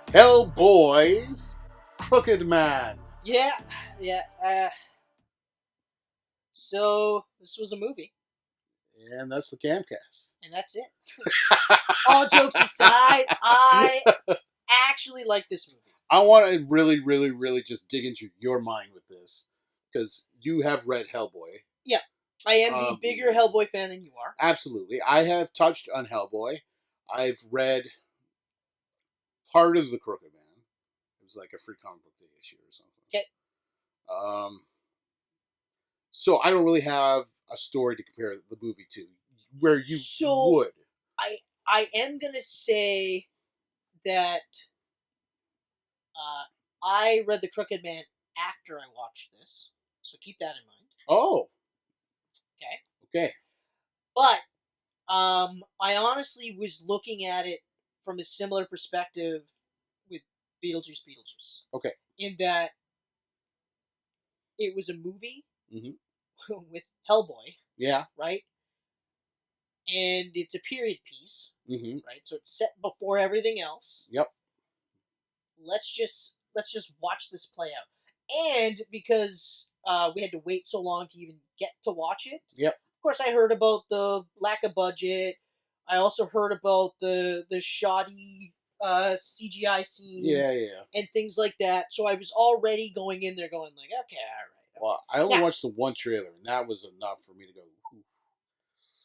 Hellboy's Crooked Man. Yeah. So this was a movie, And that's the Camcast. and that's it. All jokes aside, I actually like this movie. I want to really just dig into your mind with this, because you have read Hellboy. Yeah, I am the bigger Hellboy fan than you are. Absolutely. I have touched on Hellboy. I've read part of The Crooked Man. It was like a free comic book day issue or something. Okay. So I don't really have a story to compare the movie to, where you would. I am gonna say that I read The Crooked Man after I watched this, so keep that in mind. Oh. Okay. But I honestly was looking at it from a similar perspective with Beetlejuice. Okay. In that it was a movie Mm-hmm. with Hellboy. Yeah. Right? And it's a period piece. Mm-hmm. Right? So it's set before everything else. Yep. Let's just watch this play out. And because we had to wait so long to even get to watch it. Yep. Of course, I heard about the lack of budget. I also heard about the shoddy CGI scenes. Yeah. And things like that. So I was already going in there going like, okay, all right. Well, I only watched the one trailer, and that was enough for me to go, ooh.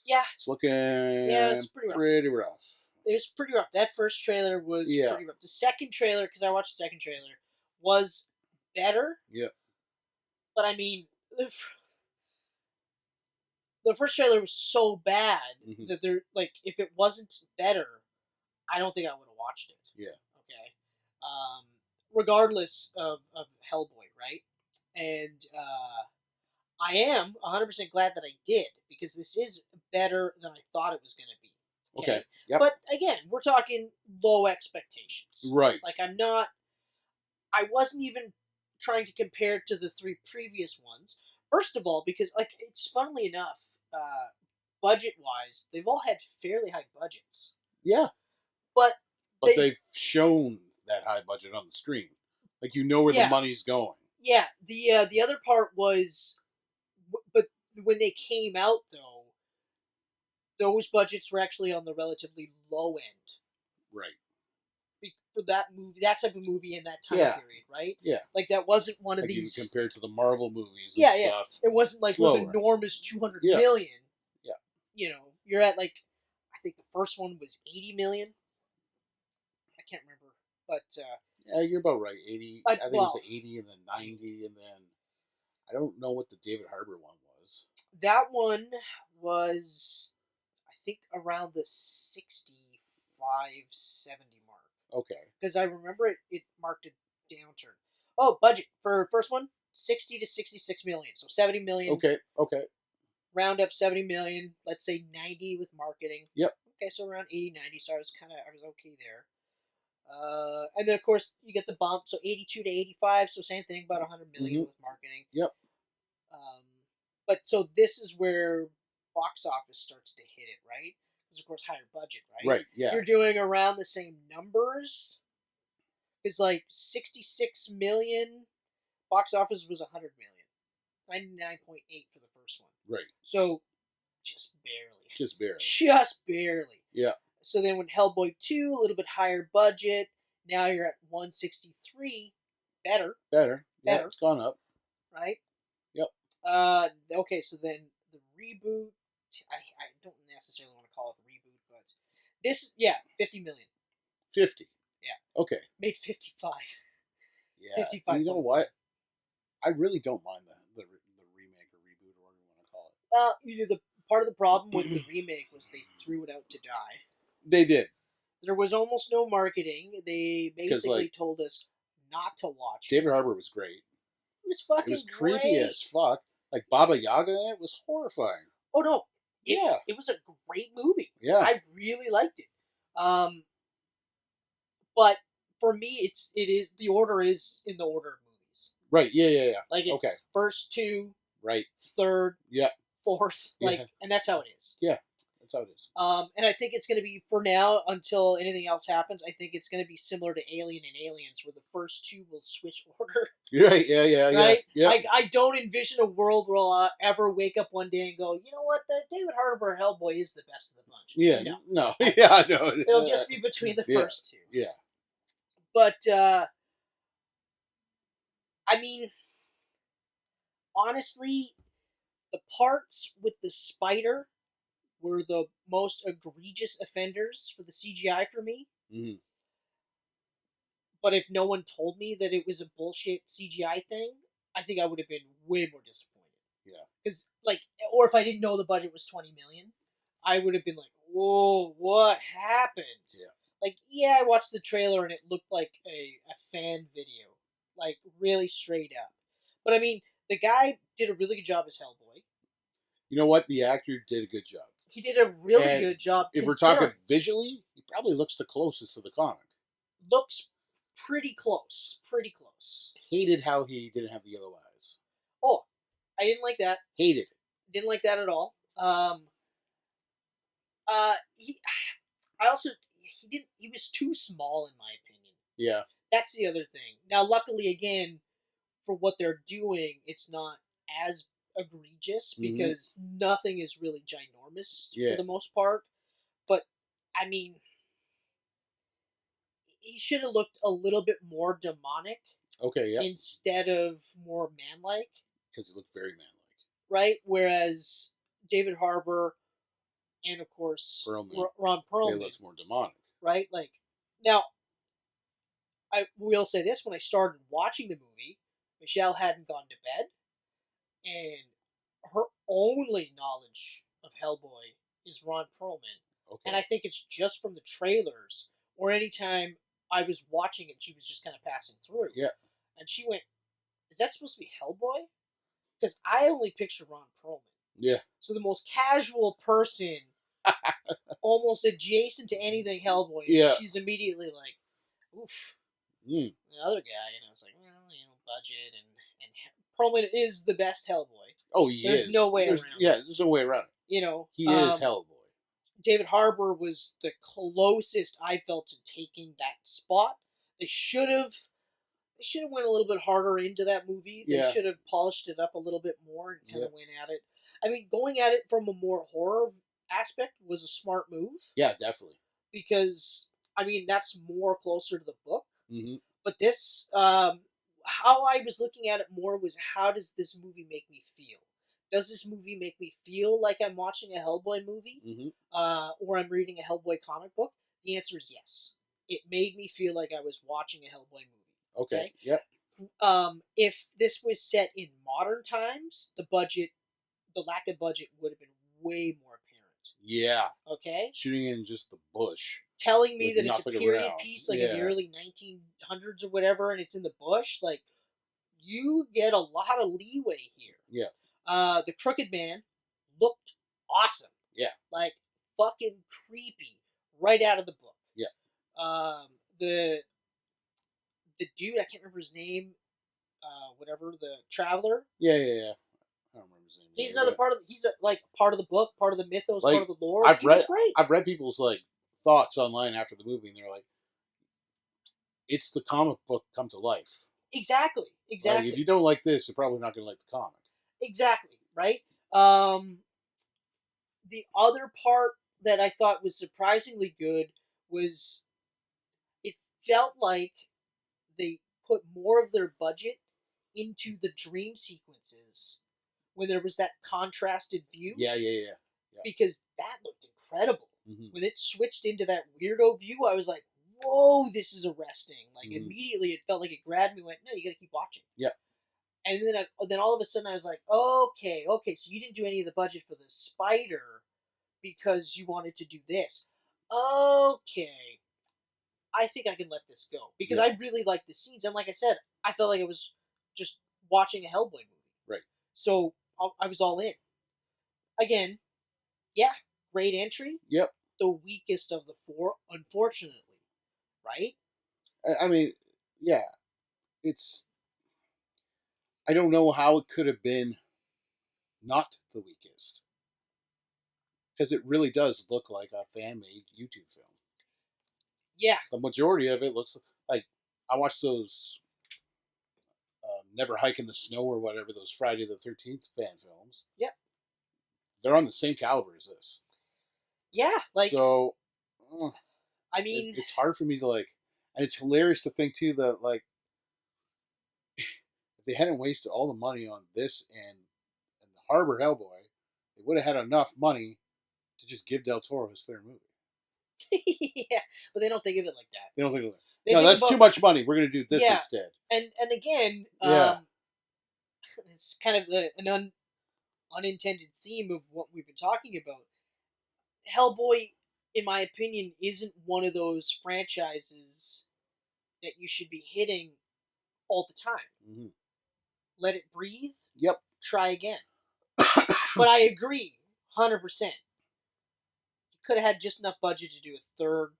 Yeah. It's looking it's pretty rough. It was pretty rough. That first trailer was pretty rough. The second trailer, because I watched the second trailer, was better. Yeah. But I mean, the first trailer was so bad that they're like, if it wasn't better, I don't think I would have watched it. Yeah. Okay. Regardless of Hellboy, right? And I am 100% glad that I did, because this is better than I thought it was going to be. Okay. Yep. But again, we're talking low expectations. Right. Like I wasn't even trying to compare it to the three previous ones. First of all, because like it's funnily enough, budget-wise, they've all had fairly high budgets. Yeah. But they've shown that high budget on the screen. Like, you know where the money's going. Yeah. The other part was, but when they came out though, those budgets were actually on the relatively low end. Right. For that movie, that type of movie in that time period, right? Yeah. Like that wasn't one of like these compared to the Marvel movies. And stuff. It wasn't like with enormous 200 million. Yeah. You know, you're at like, I think the first one was 80 million. I can't remember, but yeah, you're about right. 80. I think it was 80 and then 90, and then I don't know what the David Harbour one was. That one was, I think, around the 65, 70 mark. Okay. Because I remember it marked a downturn. Oh, budget for first one, 60 to 66 million. So 70 million. Okay. Round up 70 million. Let's say 90 with marketing. Yep. Okay, so around 80, 90. So I was okay there. And then of course you get the bump. So 82 to 85. So same thing, about 100 million with marketing. Yep. But so this is where box office starts to hit it, right? Because of course higher budget, right? Right. Yeah. You're doing around the same numbers. It's like 66 million. Box office was 100 million. 99.8 for the first one. Right. So just barely. Just barely. Yeah. So then when Hellboy 2, a little bit higher budget, now you're at 163. Better. Yeah, it's gone up. Right? Yep. Okay, so then the reboot, I don't necessarily want to call it a reboot, but this, 50 million. 50? Yeah. Okay. Made 55. Yeah. 55. You know what? I really don't mind the remake or reboot, or whatever you want to call it. The part of the problem with the remake was they threw it out to die. They did. There was almost no marketing. They basically told us not to watch it. David Harbour was great. It was fucking great. Creepy as fuck. Like, Baba Yaga in it was horrifying. Oh, no. It was a great movie. Yeah. I really liked it. But for me, the order is in the order of movies. Right, yeah. Like, it's first two. Right. Third. Yeah. Fourth. And that's how it is. Yeah. That's how it is. And I think it's going to be, for now, until anything else happens, I think it's going to be similar to Alien and Aliens, where the first two will switch order. Right? Yeah. Right? Yeah. I don't envision a world where I'll ever wake up one day and go, you know what, the David Harbour Hellboy is the best of the bunch. Yeah. No. No. Yeah. No. It'll just be between the first two. Yeah. But, I mean, honestly, the parts with the spider were the most egregious offenders for the CGI for me. Mm. But if no one told me that it was a bullshit CGI thing, I think I would have been way more disappointed. Yeah. Because, or if I didn't know the budget was $20 million, I would have been like, whoa, what happened? Yeah. I watched the trailer and it looked like a fan video. Really straight up. But I mean, the guy did a really good job as Hellboy. You know what? The actor did a good job. He did a really good job. If we're talking visually, he probably looks the closest to the comic. Looks pretty close. Pretty close. Hated how he didn't have the yellow eyes. Oh, I didn't like that. Hated it. Didn't like that at all. He was too small in my opinion. Yeah. That's the other thing. Now, luckily, again, for what they're doing, it's not as egregious because nothing is really ginormous for the most part. But, I mean, he should have looked a little bit more demonic. Okay, yeah. Instead of more man-like. Because he looked very man-like. Right? Whereas David Harbour and, of course, Ron Perlman. He looks more demonic. Right? Now, I will say this, when I started watching the movie, Michelle hadn't gone to bed, and her only knowledge of Hellboy is Ron Perlman. Okay. And I think it's just from the trailers, or anytime I was watching it, she was just kind of passing through. Yeah. And she went, is that supposed to be Hellboy? Because I only picture Ron Perlman. Yeah. So the most casual person, almost adjacent to anything Hellboy, she's immediately like, oof. The other guy, and I was like, well, budget, and Perlman is the best Hellboy. Oh, he is. There's no way around it. Yeah, there's no way around it. He is Hellboy. David Harbour was the closest I felt to taking that spot. They should have went a little bit harder into that movie. They should have polished it up a little bit more and kind of went at it. I mean, going at it from a more horror aspect was a smart move. Yeah, definitely. Because, I mean, that's more closer to the book. Mm-hmm. But this, how I was looking at it more was, how does this movie make me feel? Does this movie make me feel like I'm watching a Hellboy movie? Mm-hmm. Or I'm reading a Hellboy comic book? The answer is yes. It made me feel like I was watching a Hellboy movie. Okay. Yep. If this was set in modern times, the lack of budget would have been way more apparent. Yeah. Okay? Shooting in just the bush. Telling me that it's a period piece, in the early 1900s or whatever, and it's in the bush, you get a lot of leeway here. Yeah. The Crooked Man looked awesome. Yeah. Fucking creepy. Right out of the book. Yeah. The dude, I can't remember his name, the Traveler. Yeah. I don't remember his name. He's another part of part of the book, part of the mythos, part of the lore. Was great. I've read people's thoughts online after the movie, and they're like, it's the comic book come to life. Exactly. If you don't like this, you're probably not going to like the comic. Exactly, right? The other part that I thought was surprisingly good was, it felt like they put more of their budget into the dream sequences when there was that contrasted view. Yeah. Because that looked incredible. Mm-hmm. When it switched into that weirdo view, I was like, whoa, this is arresting. Immediately it felt like it grabbed me and went, no, you gotta keep watching. Yeah. And then all of a sudden I was like, okay, so you didn't do any of the budget for the spider because you wanted to do this. Okay. I think I can let this go. Because I really liked the scenes. And like I said, I felt like I was just watching a Hellboy movie. Right. So I was all in. Again, yeah, great entry. Yep. The weakest of the four, unfortunately. Right? I mean, yeah. I don't know how it could have been not the weakest. because it really does look like a fan-made YouTube film. Yeah. The majority of it looks like, I watched those Never Hike in the Snow or whatever, those Friday the 13th fan films. Yep. They're on the same caliber as this. Yeah, like, so, I mean, it's hard for me to like, and it's hilarious to think too that like, if they hadn't wasted all the money on this and the Harbor Hellboy, they would have had enough money to just give Del Toro his third movie. yeah, but they don't think of it like that. They don't think of it. They No, think that's about- too much money. We're going to do this Yeah. instead. And again, Yeah. it's kind of an unintended theme of what we've been talking about. Hellboy, in my opinion, isn't one of those franchises that you should be hitting all the time. Mm-hmm. Let it breathe. Yep. Try again. But I agree, 100%. You could have had just enough budget to do a third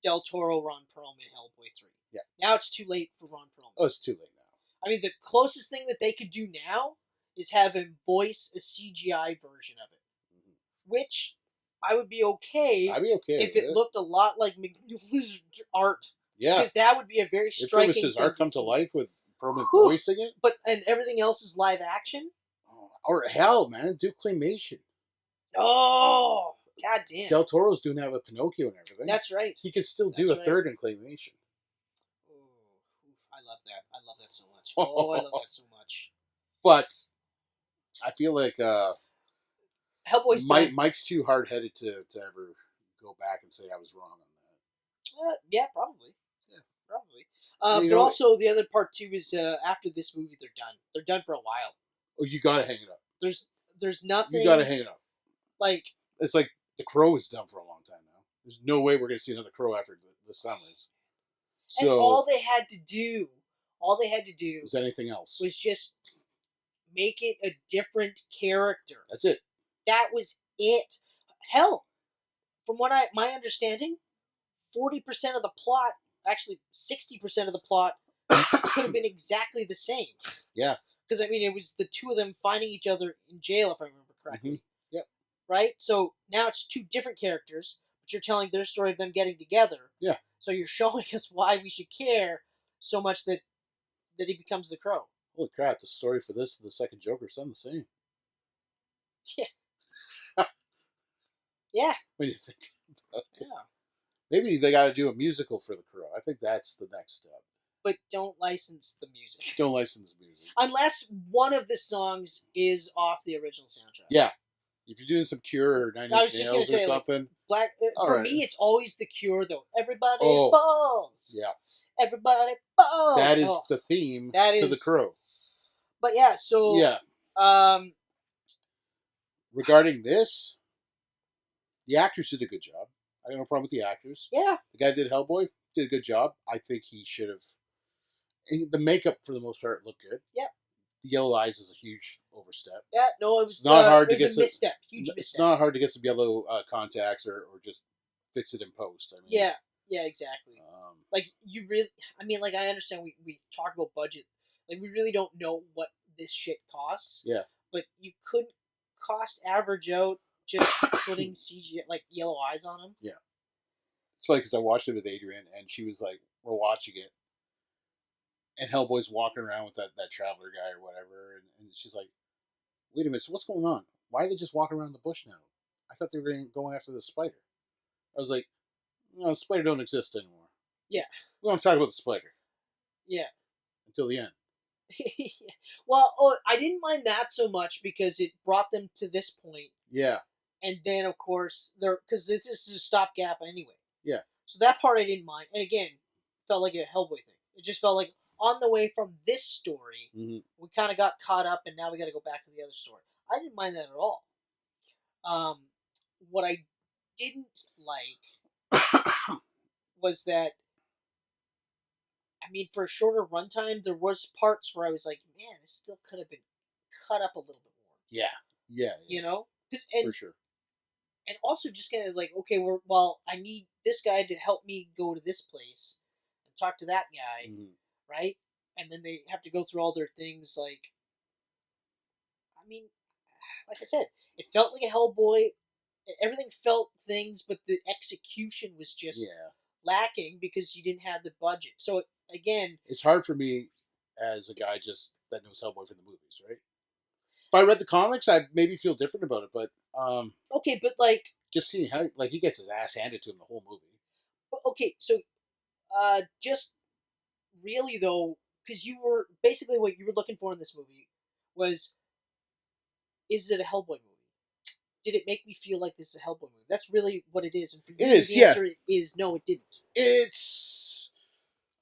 Del Toro Ron Perlman Hellboy 3. Yeah. Now it's too late for Ron Perlman. Oh, it's too late now. I mean, the closest thing that they could do now is have him voice a CGI version of it, which I would be okay. I'd be okay if with it looked a lot like McNeil's art. Yeah, because that would be a very striking. If it was his thing art come to see. life with Perlman Whew. voicing it, and everything else is live action. Or hell, man, do claymation. Oh, goddamn! Del Toro's doing that with Pinocchio and everything. That's right. He could still do a third in claymation. I love that. I love that so much. Oh, I love that so much. But I feel like Hellboy's Mike's too hard-headed to ever go back and say I was wrong on that. Yeah, probably. Yeah, probably. But also, the other part too is after this movie, they're done. They're done for a while. Oh, you gotta hang it up. There's nothing. You gotta hang it up. Like, it's like The Crow is done for a long time now. There's no way we're gonna see another Crow after the summers. So, and all they had to do was anything else? Was just make it a different character. That's it. That was it. Hell, from what my understanding, 40% of the plot, actually 60% of the plot, could have been exactly the same. Yeah. Because, I mean, it was the two of them finding each other in jail, if I remember correctly. Mm-hmm. Yep. Right? So now it's two different characters, but you're telling their story of them getting together. Yeah. So you're showing us why we should care so much that he becomes the Crow. Holy crap, the story for this and the second Joker sound the same. Yeah. Yeah. What do you think? Yeah. Maybe they got to do a musical for the Crow. I think that's the next step. But don't license the music. Don't license the music. Unless one of the songs is off the original soundtrack. Yeah. If you're doing some Cure or Nine Inch Nails or something. Like, for me, it's always the Cure, though. Everybody Oh. falls. Yeah. Everybody falls. That is the theme to the Crow. But yeah, so... Yeah. Regarding this, the actors did a good job. I got no problem with the actors. Yeah. The guy that did Hellboy did a good job. I think he should have... The makeup, for the most part, looked good. Yeah. The yellow eyes is a huge overstep. Yeah, no, it was not hard to get a misstep. Huge misstep. It's not hard to get some yellow contacts or just fix it in post. I mean, yeah, exactly. Like, you really... I mean, like, I understand we talk about budget. Like, we really don't know what this shit costs. Yeah. But you couldn't cost average out just putting CGI, like, yellow eyes on them. Yeah. It's funny because I watched it with Adrian, and she was like, we're watching it. And Hellboy's walking around with that traveler guy or whatever. And she's like, wait a minute, so what's going on? Why are they just walking around the bush now? I thought they were going after the spider. I was like, no, the spider don't exist anymore. Yeah. We don't talk about the spider. Yeah. Until the end. Well, I didn't mind that so much because it brought them to this point. Yeah. And then, of course, because this is a stopgap anyway. Yeah. So that part I didn't mind. And again, felt like a Hellboy thing. It just felt like on the way from this story, we kind of got caught up and now we got to go back to the other story. I didn't mind that at all. What I didn't like was that, I mean, for a shorter runtime, there was parts where I was like, man, this still could have been cut up a little bit more. Yeah. You know? For sure. And also just kind of like, okay, I need this guy to help me go to this place and talk to that guy, right? And then they have to go through all their things. Like, I mean, like I said, it felt like a Hellboy everything felt things, but the execution was just Yeah. lacking because you didn't have the budget. So again, It's hard for me as a guy it's just that knows Hellboy from the movies, right? If I read the comics, I'd maybe feel different about it, but okay, but like just seeing how like he gets his ass handed to him the whole movie. okay, so just really though, because you were basically what you were looking for in this movie was, is it a Hellboy movie? Did it make me feel like this is a Hellboy movie? That's really what it is. And for It you, is, the yeah. answer is no, it didn't. It's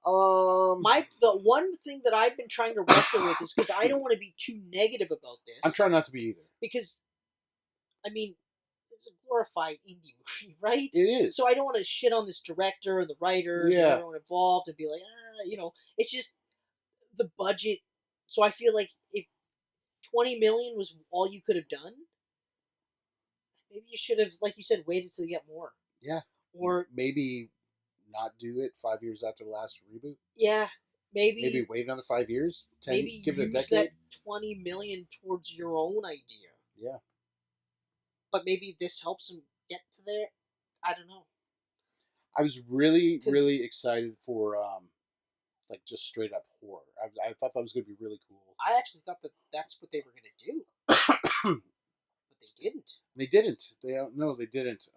The one thing that I've been trying to wrestle with is because I don't want to be too negative about this. I'm trying not to be either. Because, I mean, it's a glorified indie movie, right? It is. So I don't want to shit on this director and the writers and everyone involved and be like, it's just the budget. So I feel like if 20 million was all you could have done, maybe you should have, like you said, waited till you get more. Yeah. Or maybe not do it 5 years after the last reboot. Yeah, maybe wait another 5 years. 10, maybe give it a use decade. that 20 million towards your own idea. Yeah. But maybe this helps them get to there. I don't know. I was really excited for like just straight up horror. I thought that was going to be really cool. I actually thought that that's what they were going to do, but they didn't. They didn't. They didn't.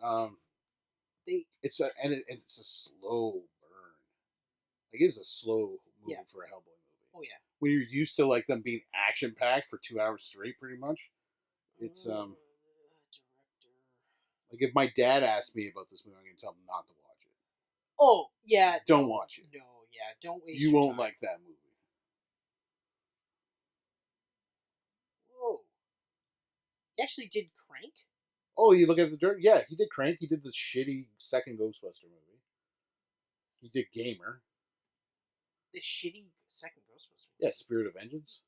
It's a slow burn. Like it's a slow movie for a Hellboy movie. Oh yeah. When you're used to like them being action packed for 2 hours straight, pretty much. It's director. like if my dad asked me about this movie, I'm going to tell him not to watch it. Oh yeah. Don't watch it. No, yeah, don't waste. You your won't time. like that movie. Whoa. He actually did Crank. Oh, you look at the dirt. Yeah, he did Crank. He did the shitty second Ghostbuster movie. He did Gamer. The shitty second Ghostbuster. Yeah, Spirit of Vengeance.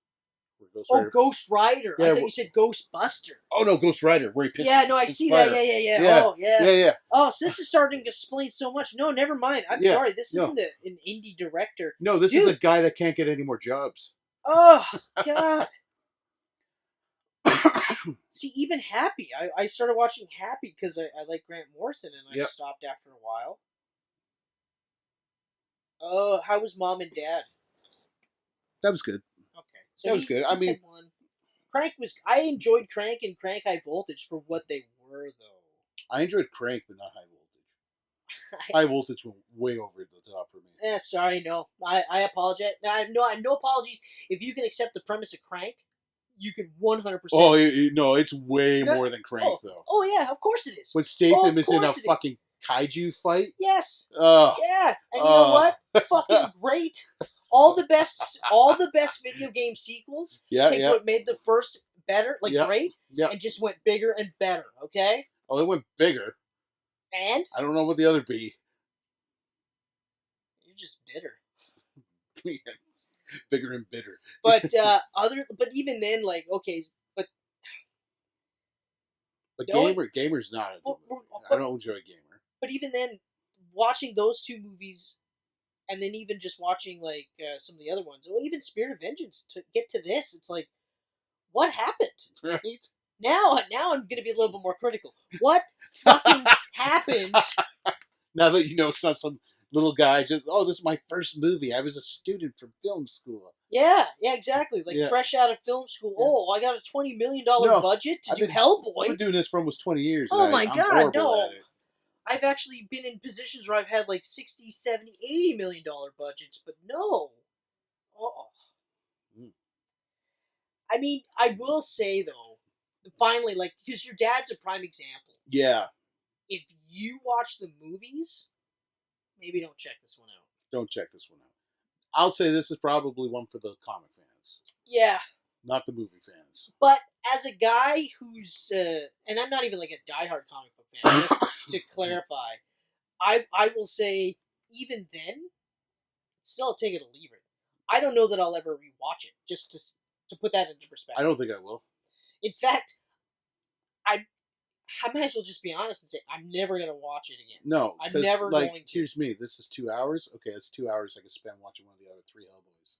Ghost Rider. Yeah, I thought you said Ghostbuster. Oh no, Ghost Rider. Where he pisses. Yeah, no, I see that. Yeah. Oh, yeah. Yeah. Oh, so this is starting to explain so much. No, never mind. I'm sorry. This isn't an indie director. No, this is a guy that can't get any more jobs. Oh, God. See, even Happy. I started watching Happy because I like Grant Morrison, and I stopped after a while. Oh, how was Mom and Dad? That was good. Okay. So that was good. I mean, Crank was... I enjoyed Crank and Crank High Voltage for what they were, though. I enjoyed Crank, but not High Voltage. High Voltage went way over the top for me. Sorry, no. I apologize. No apologies. If you can accept the premise of Crank, you can 100%. Oh, no, it's way more than Crank, though. Oh, yeah, of course it is. When Statham is in a fucking kaiju fight? Yes. Yeah. And you know what? Fucking great. All the best video game sequels take what made the first better, great, and just went bigger and better, okay? Oh, it went bigger. And? I don't know what the other be. You're just bitter. Bigger and bitter. But even then, Gamer's not a good movie. I don't enjoy Gamer. But even then, watching those two movies, and then even just watching some of the other ones, well, even Spirit of Vengeance, to get to this, it's like, what happened? Right? Now I'm gonna be a little bit more critical. What fucking happened? Now that you know it's not some little guy just, this is my first movie. I was a student from film school. Yeah, exactly. Fresh out of film school. Yeah. Oh, I got a $20 million budget to do Hellboy. I've been doing this for almost 20 years. Oh my God, no. I've actually been in positions where I've had 60, 70, $80 million budgets, but no. Oh. I mean, I will say, though, finally, because your dad's a prime example. Yeah. If you watch the movies, maybe don't check this one out. Don't check this one out. I'll say this is probably one for the comic fans. Yeah. Not the movie fans. But as a guy who's, and I'm not even a diehard comic book fan, just to clarify, I will say, even then, it's still a take it or leave it. I don't know that I'll ever rewatch it, just to put that into perspective. I don't think I will. In fact, I might as well just be honest and say I'm never going to watch it again. No. I'm never going to. Here's me. This is 2 hours. Okay, that's 2 hours I can spend watching one of the other 3 Hellboys.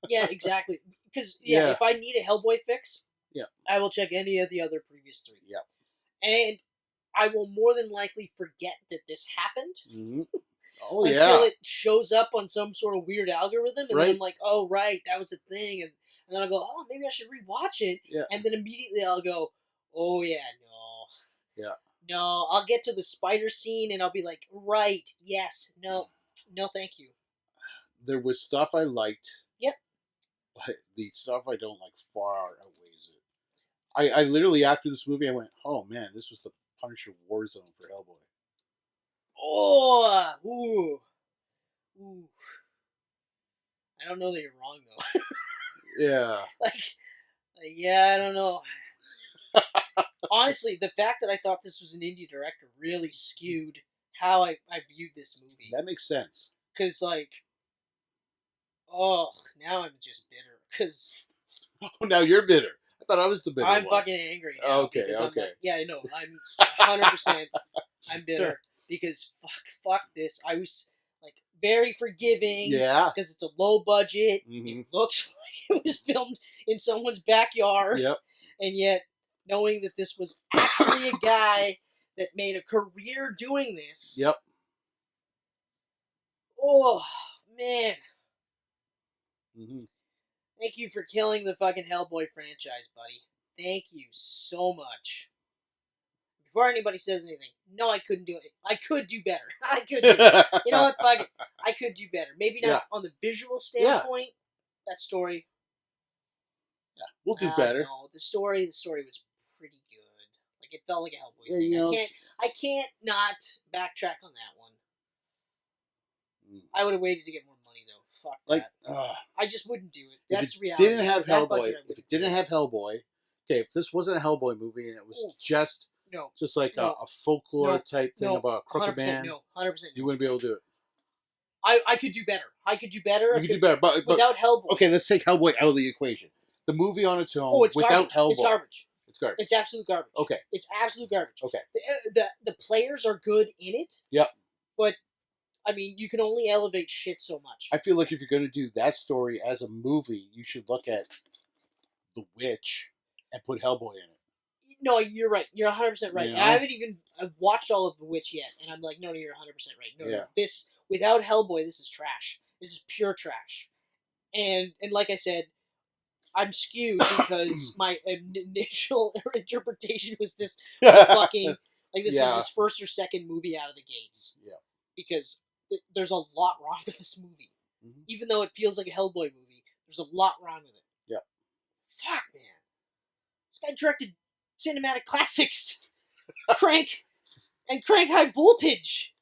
Yeah, exactly. Because, if I need a Hellboy fix, I will check any of the other previous 3. Yeah. And I will more than likely forget that this happened Mm-hmm. Oh until yeah. it shows up on some sort of weird algorithm, and then I'm like, oh right, that was a thing, and then I'll go, oh, maybe I should rewatch it, Yeah. and then immediately I'll go, oh yeah, Yeah. no, I'll get to the spider scene, and I'll be like, right, yes, no, thank you. There was stuff I liked. Yep. But the stuff I don't like far outweighs it. I literally, after this movie, I went, oh man, this was the Punisher war zone for Hellboy. Oh, ooh. I don't know that you're wrong though. Yeah. like, yeah, I don't know. Honestly, the fact that I thought this was an indie director really skewed how I viewed this movie. That makes sense. Because, like, oh, now I'm just bitter. Because Oh, now you're bitter. I thought I was the bitter I'm one. fucking angry now. Okay, because I'm okay. like, yeah, I know. I'm 100%. I'm bitter. Because fuck this. I was, like, very forgiving. Yeah. Because it's a low budget. Mhm. It looks like it was filmed in someone's backyard. Yep. And yet, knowing that this was actually a guy that made a career doing this. Yep. Oh, man. Mm-hmm. Thank you for killing the fucking Hellboy franchise, buddy. Thank you so much. Before anybody says anything, no, I couldn't do it. I could do better. I could do You know what? Fuck it. I could do better. Maybe not on the visual standpoint. That story. Yeah, we'll do better. No, the story was pretty good. Like, it felt like a Hellboy Yeah, thing. you know, I can't not backtrack on that one. Mm. I would have waited to get more money though. Fuck that. I just wouldn't do it. That's reality. Didn't have Hellboy. If it didn't have Hellboy, okay. If this wasn't a Hellboy movie and it was just like a folklore type thing about a crooked man, 100%. You wouldn't be able to do it. I could do better. You could do better, but without Hellboy. Okay, let's take Hellboy out of the equation. The movie on its own, it's without garbage. Hellboy, it's garbage. It's garbage. It's absolute garbage. Okay, it's absolute garbage. Okay, the players are good in it. Yep. But I mean, you can only elevate shit so much. I feel like if you're going to do that story as a movie, you should look at The Witch and put Hellboy in it. No, you're right. You're 100% right. You know? I haven't even watched all of The Witch yet, and I'm like, no, you're 100% right. No, this without Hellboy, this is trash. This is pure trash. And like I said, I'm skewed because my initial interpretation was this fucking like this is his first or second movie out of the gates. Yeah. Because there's a lot wrong with this movie. Mm-hmm. Even though it feels like a Hellboy movie, there's a lot wrong with it. Yeah. Fuck, man. This guy directed cinematic classics. Crank and Crank High Voltage.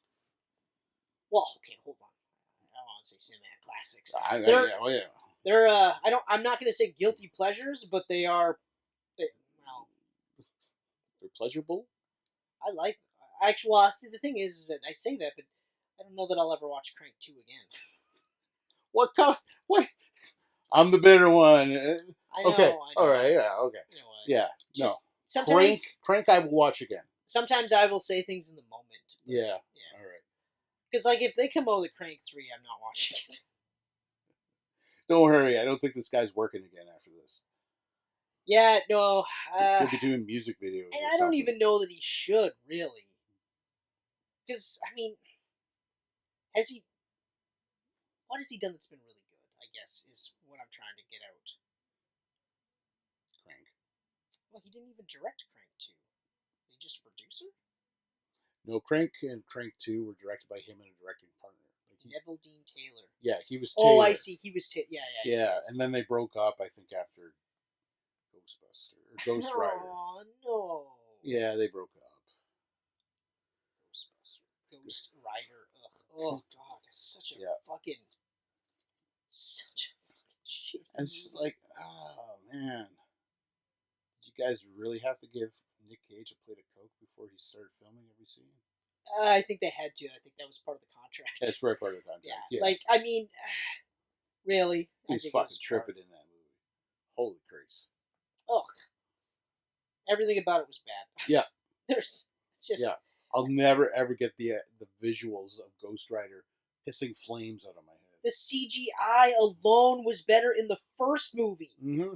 Well, okay, hold on. I don't want to say cinematic classics. They're I'm not going to say guilty pleasures, but they're pleasurable. I like. Actually, well, see, the thing is that I say that, but I don't know that I'll ever watch Crank 2 again. What? I'm the bitter one. I know. Okay. All right. Yeah. Okay. You know what? Yeah. Just, no. Crank. I will watch again. Sometimes I will say things in the moment. Yeah. All right. Because like if they come out with Crank 3, I'm not watching it. Don't hurry. I don't think this guy's working again after this. Yeah. No. He'll be doing music videos. And I don't even know that he should really. Because I mean, what has he done that's been really good, I guess, is what I'm trying to get out. Crank. Well, he didn't even direct Crank 2. He just a producer? No, Crank and Crank 2 were directed by him and a directing partner. Neville Dean Taylor. Yeah, he was Taylor. Oh, I see. He was Taylor. Yeah, and then they broke up, I think, after Ghostbuster. Or Ghost Rider. Oh, no. Yeah, they broke up. Ghostbuster. Ghost Rider. Ugh. Oh, God. That's such a fucking shit. And it's just like, oh, man. Did you guys really have to give Nick Cage a plate of Coke before he started filming every scene? I think they had to. I think that was part of the contract. That's part of the contract. Yeah. Like, I mean, really? He was fucking tripping in that movie. Holy Christ. Oh. Everything about it was bad. Yeah. It's just... Yeah. I'll never, ever get the visuals of Ghost Rider pissing flames out of my head. The CGI alone was better in the first movie. Mm-hmm.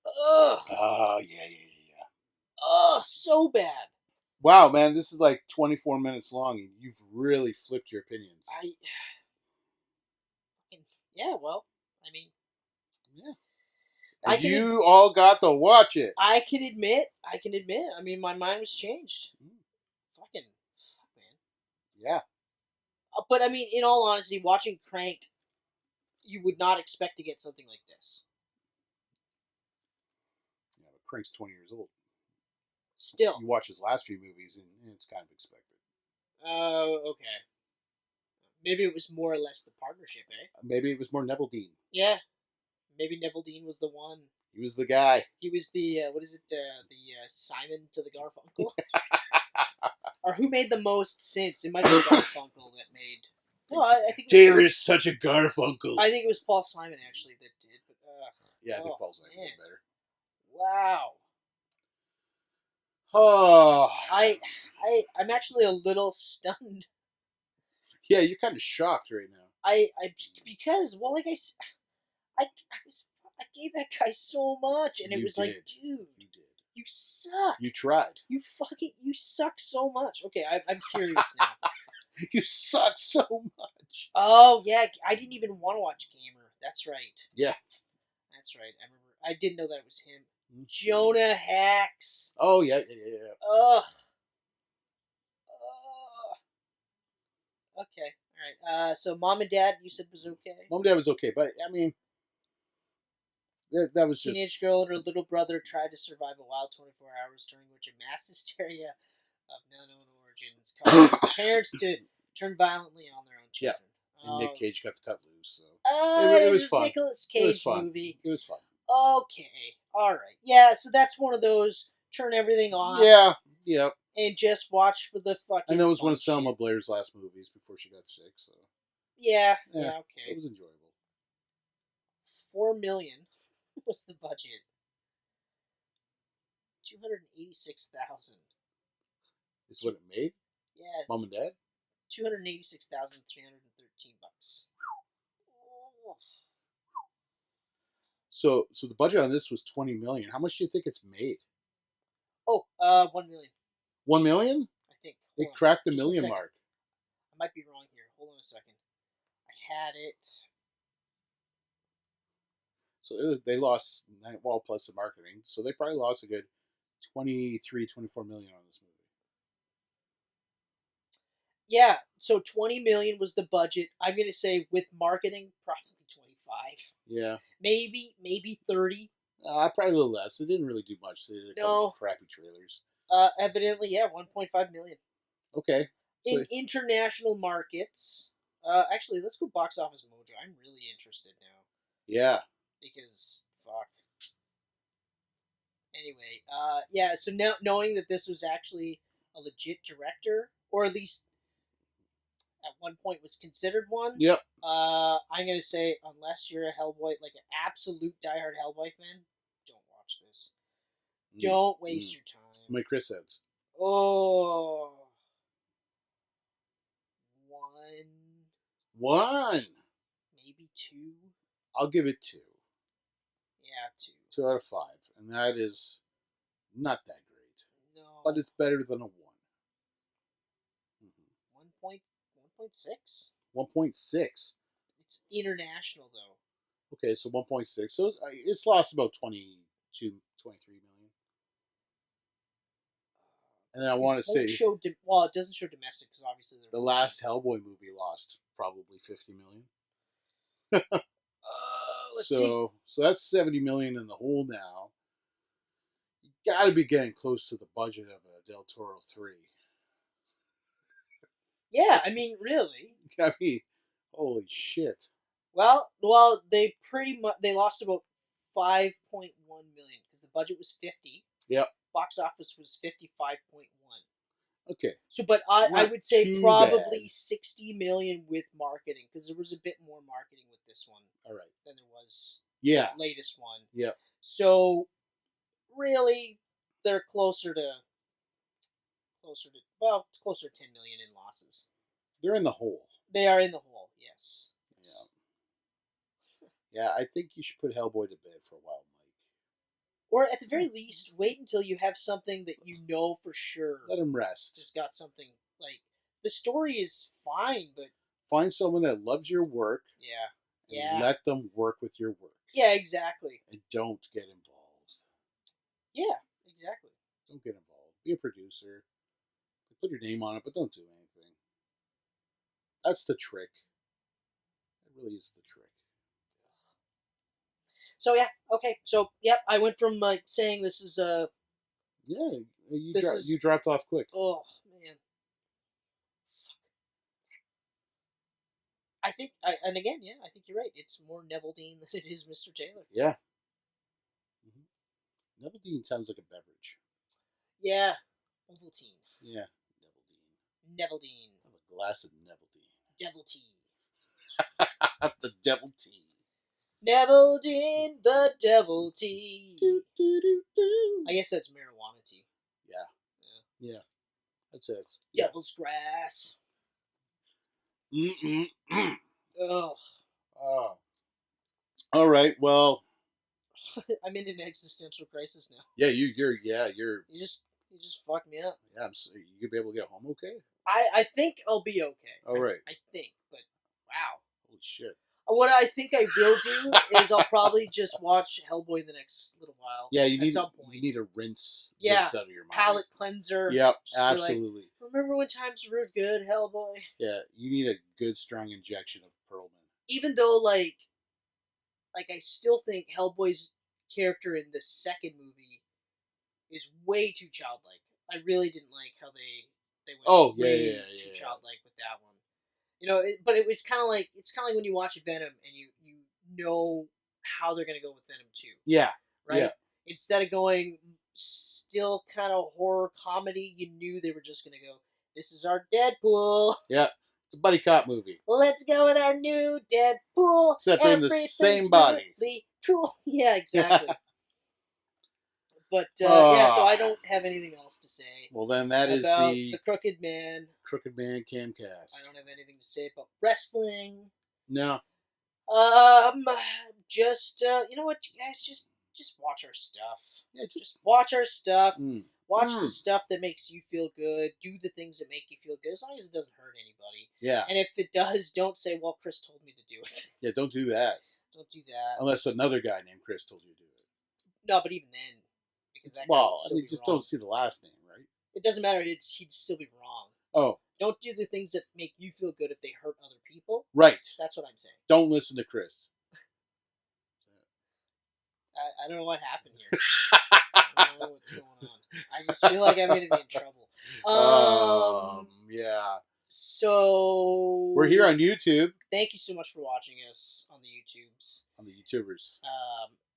Ugh. Oh, yeah. so bad. Wow, man, this is like 24 minutes long, and you've really flipped your opinions. Yeah, well, I mean, Yeah. I And can you all got to watch it. I can admit. I mean, my mind was changed. Fuck, man. Yeah. But I mean, in all honesty, watching Crank, you would not expect to get something like this. Yeah, but Crank's 20 years old. Still. You watch his last few movies, and it's kind of expected. Oh, okay. Maybe it was more or less the partnership, eh? Maybe it was more Neville Dean. Yeah. Maybe Neville Dean was the one. He was the guy. He was the what is it? The Simon to the Garfunkel. Or who made the most sense? It might be Garfunkel that made. No, I think Taylor's such a Garfunkel. I think it was Paul Simon actually that did. But yeah, I think Paul Simon did better. Wow. Oh, I'm actually a little stunned. Yeah, you're kind of shocked right now. Because well, like I gave that guy so much, and it was like, dude, you did. You suck. You tried. You suck so much. Okay, I'm curious now. You suck so much. Oh yeah, I didn't even want to watch Gamer. That's right. Yeah. That's right. I remember. I didn't know that it was him. Mm-hmm. Jonah Hex. Oh yeah. Ugh. Okay. All right. So Mom and Dad, you said was okay. Mom and Dad was okay, but I mean, that was just teenage girl and her little brother tried to survive a wild 24 hours, during which a mass hysteria of unknown origins caused parents to turn violently on their own children. Yeah. And Nick Cage got cut loose. So it was fun. Nicolas Cage it was fun. movie. It was fun. Okay. All right. Yeah. So that's one of those turn everything off. Yeah. Yep. And just watch for the fucking. And that was one of Selma Blair's last movies before she got sick. So. Yeah. Okay. So it was enjoyable. $4 million was the budget. 286,000. Is what it made? Yeah. Mom and Dad? $286,313. So the budget on this was $20 million. How much do you think it's made? Oh, $1 million. 1 million? I think. It cracked the million mark. I might be wrong here. Hold on a second. I had it. So they lost, well, plus the marketing. So they probably lost a good 23, 24 million on this movie. Yeah, so 20 million was the budget. I'm going to say with marketing, probably 25. Yeah. Maybe 30. Probably a little less. It didn't really do much. They did a couple of crappy trailers. Evidently, yeah, 1.5 million. Okay. So, in international markets, actually, let's go Box Office Mojo. I'm really interested now. Yeah. Because, fuck. Anyway, yeah, so now knowing that this was actually a legit director, or at least at one point was considered one. Yep. I'm gonna say, unless you're a Hellboy, like an absolute diehard Hellboy fan, don't watch this. Don't waste your time. My Chris says. Oh. 1. Maybe 2. I'll give it 2. Yeah, 2. 2 out of 5, and that is not that great. No. But it's better than a 1. 1.6? 1.6. It's international, though. Okay, so 1.6. So it's lost about 22, 23 million. And then I want to say... it doesn't show domestic, because obviously... The last Hellboy movie lost probably 50 million. Let's see. So that's 70 million in the hole now. You got to be getting close to the budget of a Del Toro 3. Yeah, I mean, really. I mean, holy shit. Well, they lost about 5.1 million because the budget was 50. Yep. Box office was 55.1. Okay. So, but I would say probably bad. 60 million with marketing, because there was a bit more marketing with this one. All right. Than there was the latest one. Yeah. So, really, they're closer to 10 million in losses. They're in the hole. They are in the hole, yes. Yeah. Yeah, I think you should put Hellboy to bed for a while, Mike. Or at the very least, wait until you have something that you know for sure Let him rest. has got something, like, the story is fine, but... Find someone that loves your work. Yeah. And let them work with your work. Yeah, exactly. And don't get involved. Yeah, exactly. Don't get involved. Be a producer. Put your name on it, but don't do anything. That's the trick. That really is the trick. So yeah, okay. So yep, I went from like saying this is Yeah, is... you dropped off quick. Oh man. I think and again, yeah, I think you're right. It's more Neville Dean than it is Mr. Taylor. Yeah. Neville Dean sounds like a beverage. Yeah. Ovaltine. Yeah. Neville Dean. Have a glass of Neville Dean. Devil tea. The devil tea. Neville Dean, the devil tea. Do, do, do, do. I guess that's marijuana tea. Yeah. That's it. Devil's grass. Mm-mm-mm. Ugh. Oh. All right. Well. I'm in an existential crisis now. Yeah, you're. You just fucked me up. Yeah, I'm sorry. You gonna be able to get home okay? I think I'll be okay. All right. I think, but wow. Holy shit. What I think I will do is I'll probably just watch Hellboy in the next little while. Yeah, at some point. You need a rinse. Yeah, Rinse out of your mind. Palate cleanser. Yep, Just absolutely. Like, remember when times were good, Hellboy? Yeah, you need a good strong injection of Perlman. Even though like I still think Hellboy's character in the second movie is way too childlike. I really didn't like how they went way too childlike with that one. You know, but it was kind of like when you watch Venom and you know how they're gonna go with Venom 2. Yeah. Right. Yeah. Instead of going still kind of horror comedy, you knew they were just gonna go, "This is our Deadpool." Yeah. It's a buddy cop movie. Let's go with our new Deadpool. Except they're in the same body. Really cool. Yeah, exactly. But yeah, so I don't have anything else to say. Well, then that is the Crooked Man. Crooked Man Camcast. I don't have anything to say about wrestling. No. Just you know what, you guys, just watch our stuff. Yeah, just watch our stuff. Watch Mm. the stuff that makes you feel good. Do the things that make you feel good, as long as it doesn't hurt anybody. Yeah. And if it does, don't say, "Well, Chris told me to do it." Yeah, don't do that. Don't do that. Unless another guy named Chris told you to do it. No, but even then, because that guy Well, would still be just wrong. don't see the last name, right? It doesn't matter. He'd still be wrong. Oh. Don't do the things that make you feel good if they hurt other people. Right. That's what I'm saying. Don't listen to Chris. I don't know what happened here. I don't know what's going on. I just feel like I'm going to be in trouble. Yeah. So we're here on YouTube. Thank you so much for watching us on the YouTubes. On the YouTubers.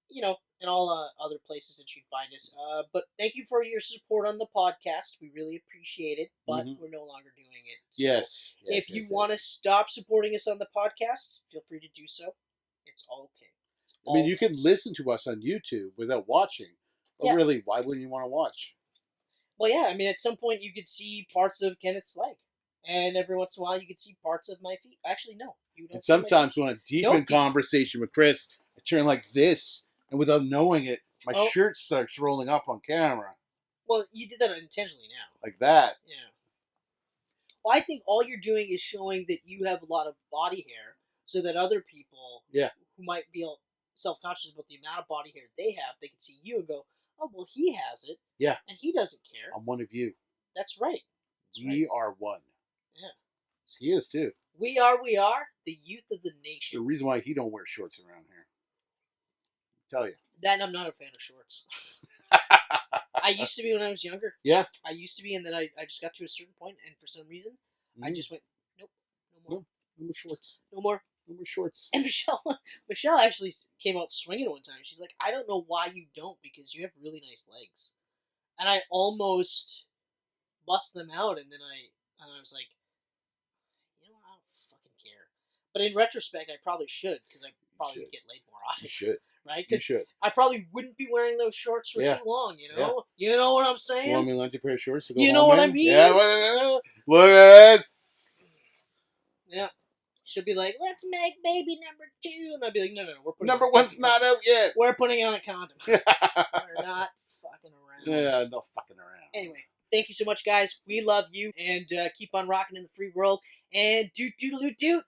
You know, and all other places that you can find us. But thank you for your support on the podcast. We really appreciate it, but we're no longer doing it. So yes. If you want to stop supporting us on the podcast, feel free to do so. It's all okay. I mean, you can listen to us on YouTube without watching. But really, why wouldn't you want to watch? Well, yeah. I mean, at some point, you could see parts of Kenneth's leg. And every once in a while, you could see parts of my feet. Actually, no. You don't. And sometimes when I'm deep in conversation with Chris, I turn like this. And without knowing it, my shirt starts rolling up on camera. Well, you did that intentionally now. Like that. Yeah. Well, I think all you're doing is showing that you have a lot of body hair so that other people who might be self-conscious about the amount of body hair they have, they can see you and go, "Oh, well, he has it. Yeah. And he doesn't care." I'm one of you. That's right. We are one. Yeah. He is too. We are, the youth of the nation. The reason why he don't wear shorts around here. I'll tell you. That I'm not a fan of shorts. I used to be when I was younger. Yeah. I used to be, and then I just got to a certain point, and for some reason, I just went, nope, no more. No more shorts. No more. No more shorts. And Michelle actually came out swinging one time. She's like, "I don't know why you don't, because you have really nice legs." And I almost bust them out, and then I was like, you know what, I don't fucking care. But in retrospect, I probably should, because I probably would get laid more often. You should. Right? You should. I probably wouldn't be wearing those shorts for too long, you know? Yeah. You know what I'm saying? You want me to lend you a pair of shorts to go You know home what in? I mean? Yeah, look at this. Yeah. She'll be like, "Let's make baby number 2," and I'll be like, "No, we're putting Number on a one's fucking not condom. out yet. We're putting on a condom. We're not fucking around." Yeah, no fucking around. Anyway, thank you so much, guys. We love you, and keep on rocking in the free world. And doot doot doot doot.